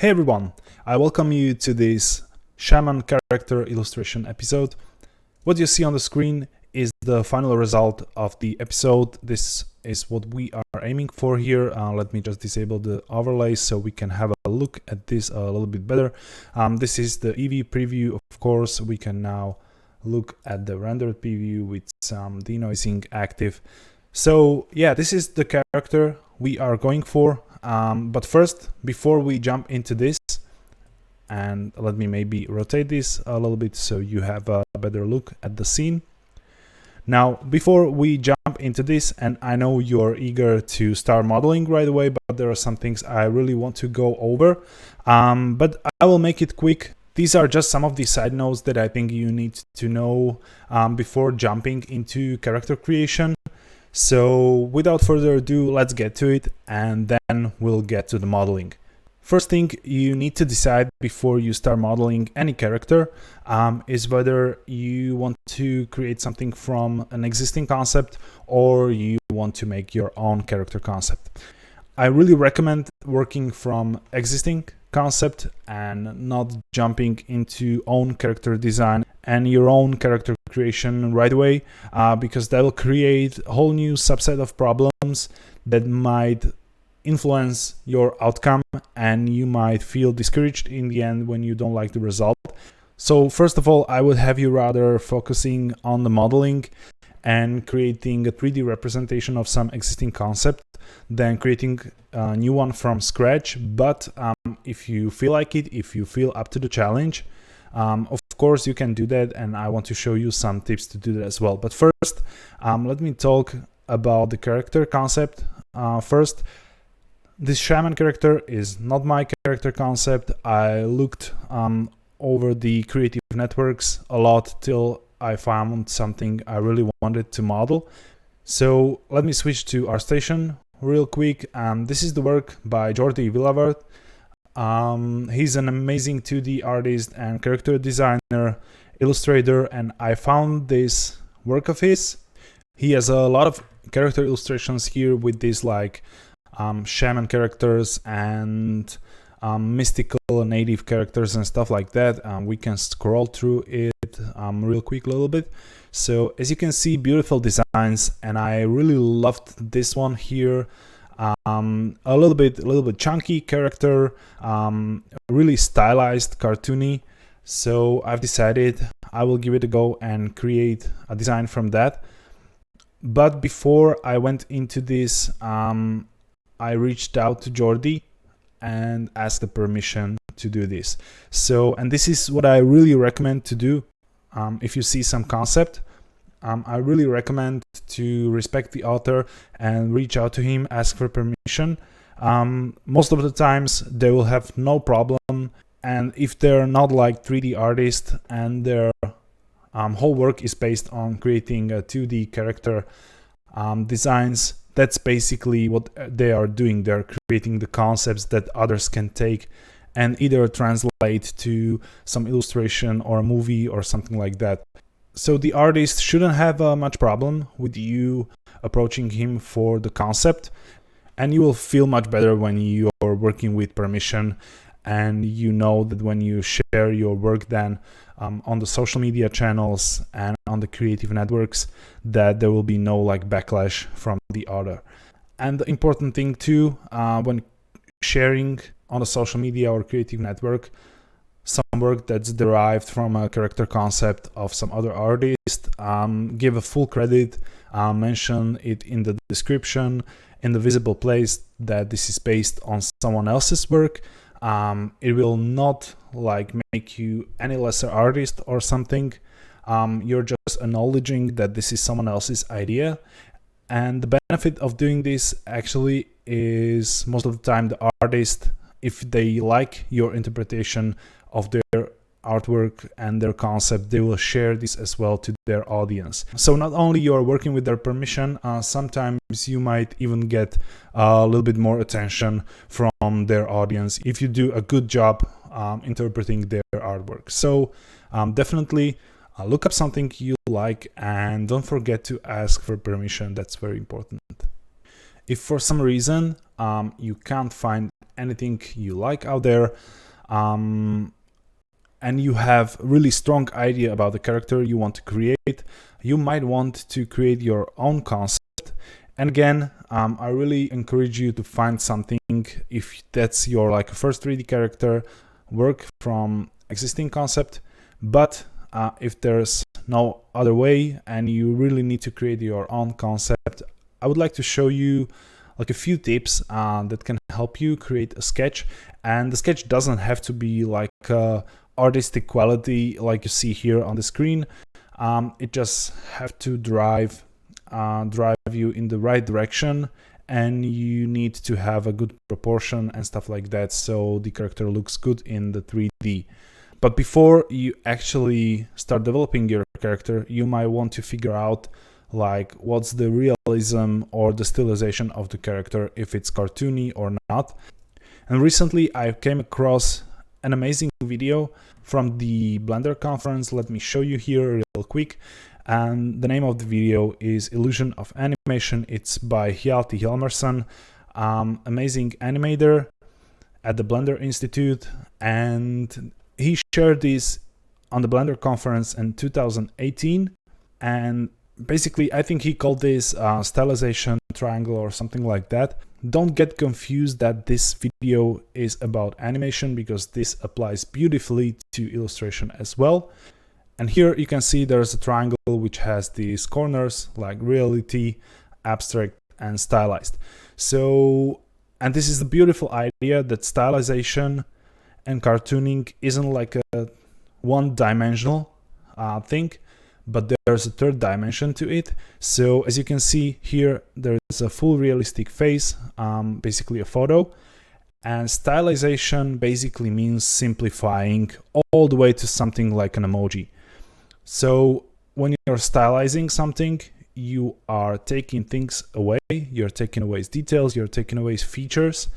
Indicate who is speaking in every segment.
Speaker 1: Hey everyone, I welcome you to this shaman character illustration episode. What you see on the screen is the final result of the episode. This is what we are aiming for here. Let me just disable the overlay so we can have a look at this a little bit better. This is the EV preview, of course. We can now look at the rendered preview with some denoising active. So yeah, this is the character we are going for. But first, before we jump into this, and let me maybe rotate this a little bit so you have a better look at the scene. Now, before we jump into this, and I know you're eager to start modeling right away, but there are some things I really want to go over, but I will make it quick. These are just some of the side notes that I think you need to know before jumping into character creation. So without further ado, let's get to it, and then we'll get to the modeling. First thing you need to decide before you start modeling any character is whether you want to create something from an existing concept or you want to make your own character concept. I really recommend working from existing concept and not jumping into own character design and your own character creation right away, because that will create a whole new subset of problems that might influence your outcome, and you might feel discouraged in the end when you don't like the result. So first of all, I would have you rather focusing on the modeling and creating a 3D representation of some existing concept than creating a new one from scratch. But if you feel like it, if you feel up to the challenge, of course you can do that, and I want to show you some tips to do that as well. But first, let me talk about the character concept. First, this shaman character is not my character concept. I looked over the creative networks a lot till I found something I really wanted to model. So let me switch to ArtStation real quick. This is the work by Jordi Vilavert. He's an amazing 2D artist and character designer, illustrator, and I found this work of his. He has a lot of character illustrations here with these like shaman characters and mystical native characters and stuff like that. We can scroll through it real quick a little bit. So as you can see, beautiful designs, and I really loved this one here. A little bit chunky character, really stylized, cartoony. So I've decided I will give it a go and create a design from that. But before I went into this, I reached out to Jordi and asked the permission to do this. So, and this is what I really recommend to do. If you see some concept, I really recommend to respect the author and reach out to him, ask for permission. Most of the times they will have no problem, and if they're not like 3D artists and their whole work is based on creating a 2D character designs, that's basically what they are doing. They're creating the concepts that others can take and either translate to some illustration or a movie or something like that. So the artist shouldn't have much problem with you approaching him for the concept, and you will feel much better when you're working with permission, and you know that when you share your work then on the social media channels and on the creative networks, that there will be no like backlash from the author. And the important thing too, when sharing on a social media or creative network some work that's derived from a character concept of some other artist, give a full credit, mention it in the description, in the visible place that this is based on someone else's work. It will not like make you any lesser artist or something. You're just acknowledging that this is someone else's idea. And the benefit of doing this actually is most of the time the artist, if they like your interpretation of their artwork and their concept, they will share this as well to their audience. So not only you're working with their permission, sometimes you might even get a little bit more attention from their audience if you do a good job interpreting their artwork. So definitely look up something you like and don't forget to ask for permission. That's very important. If for some reason you can't find anything you like out there, and you have really strong idea about the character you want to create, you might want to create your own concept. And again, I really encourage you to find something, if that's your like first 3D character, work from existing concept. But if there's no other way and you really need to create your own concept, I would like to show you like a few tips that can help you create a sketch. And the sketch doesn't have to be like artistic quality like you see here on the screen. It just have to drive you in the right direction, and you need to have a good proportion and stuff like that, so the character looks good in the 3D. But before you actually start developing your character, you might want to figure out like what's the realism or the stylization of the character, if it's cartoony or not. And recently I came across an amazing video from the Blender conference. Let me show you here real quick. And the name of the video is Illusion of Animation. It's by Hjalti Hjalmarsson, amazing animator at the Blender Institute, and he shared this on the Blender conference in 2018. And basically, I think he called this stylization triangle or something like that. Don't get confused that this video is about animation, because this applies beautifully to illustration as well. And here you can see there's a triangle which has these corners like reality, abstract, and stylized. So, and this is the beautiful idea that stylization and cartooning isn't like a one-dimensional thing, but there's a third dimension to it. So as you can see here, there's a full realistic face, basically a photo. And stylization basically means simplifying all the way to something like an emoji. So when you're stylizing something, you are taking things away, you're taking away details, you're taking away features,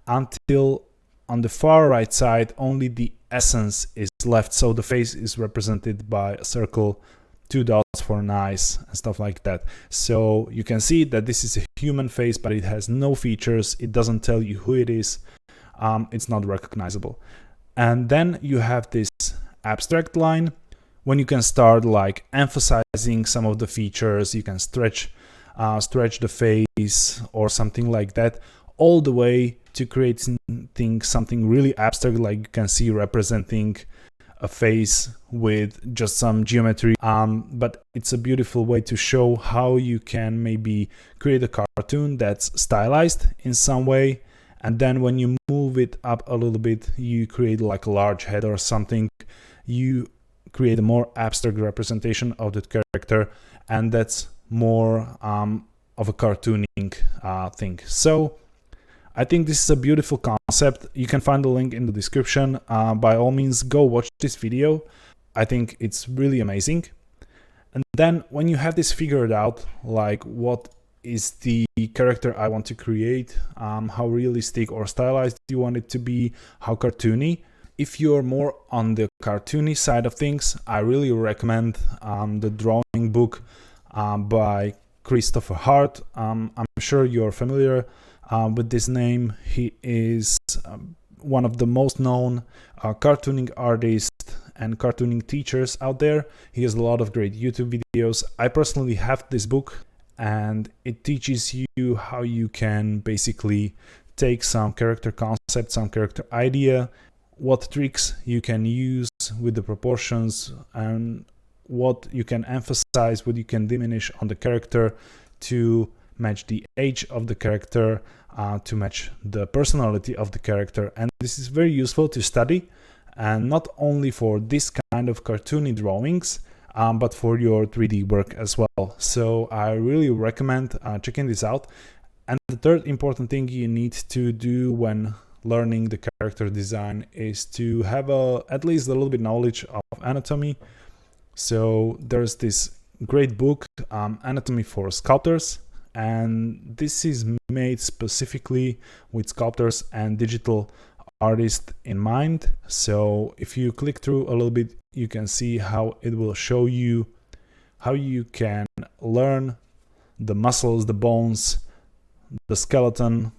Speaker 1: until on the far right side only the essence is left. So the face is represented by a circle, 2 dots for an eyes and stuff like that. So you can see that this is a human face, but it has no features, it doesn't tell you who it is, it's not recognizable. And then you have this abstract line, when you can start like emphasizing some of the features. You can stretch the face or something like that, all the way to create something really abstract, like you can see representing a face with just some geometry. But it's a beautiful way to show how you can maybe create a cartoon that's stylized in some way, and then when you move it up a little bit, you create like a large head or something. You create a more abstract representation of the character, and that's more of a cartooning thing. So I think this is a beautiful concept. You can find the link in the description. By all means, go watch this video. I think it's really amazing. And then when you have this figured out, like what is the character I want to create, how realistic or stylized you want it to be, how cartoony. If you're more on the cartoony side of things, I really recommend the drawing book by Christopher Hart. I'm sure you're familiar with this name. He is one of the most known cartooning artists and cartooning teachers out there. He has a lot of great YouTube videos. I personally have this book, and it teaches you how you can basically take some character concept, some character idea, what tricks you can use with the proportions, and what you can emphasize, what you can diminish on the character to match the age of the character, to match the personality of the character. And this is very useful to study, and not only for this kind of cartoony drawings, but for your 3D work as well. So I really recommend checking this out. And the third important thing you need to do when learning the character design is to have at least a little bit knowledge of anatomy. So there's this great book, Anatomy for Sculptors, and this is made specifically with sculptors and digital artists in mind. So if you click through a little bit, you can see how it will show you how you can learn the muscles, the bones, the skeleton,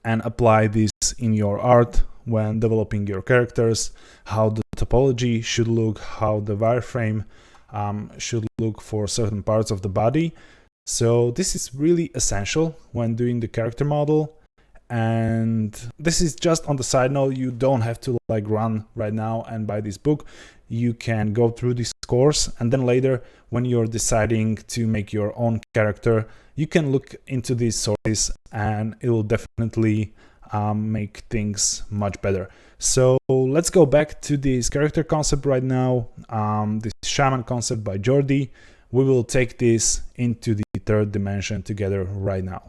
Speaker 1: and apply this in your art when developing your characters, how the topology should look, how the wireframe should look for certain parts of the body. So this is really essential when doing the character model. And this is just on the side note. You don't have to like run right now and buy this book. You can go through this course, and then later when you're deciding to make your own character, you can look into these sources and it will definitely make things much better. So let's go back to this character concept right now, this shaman concept by Jordi. We will take this into the third dimension together right now.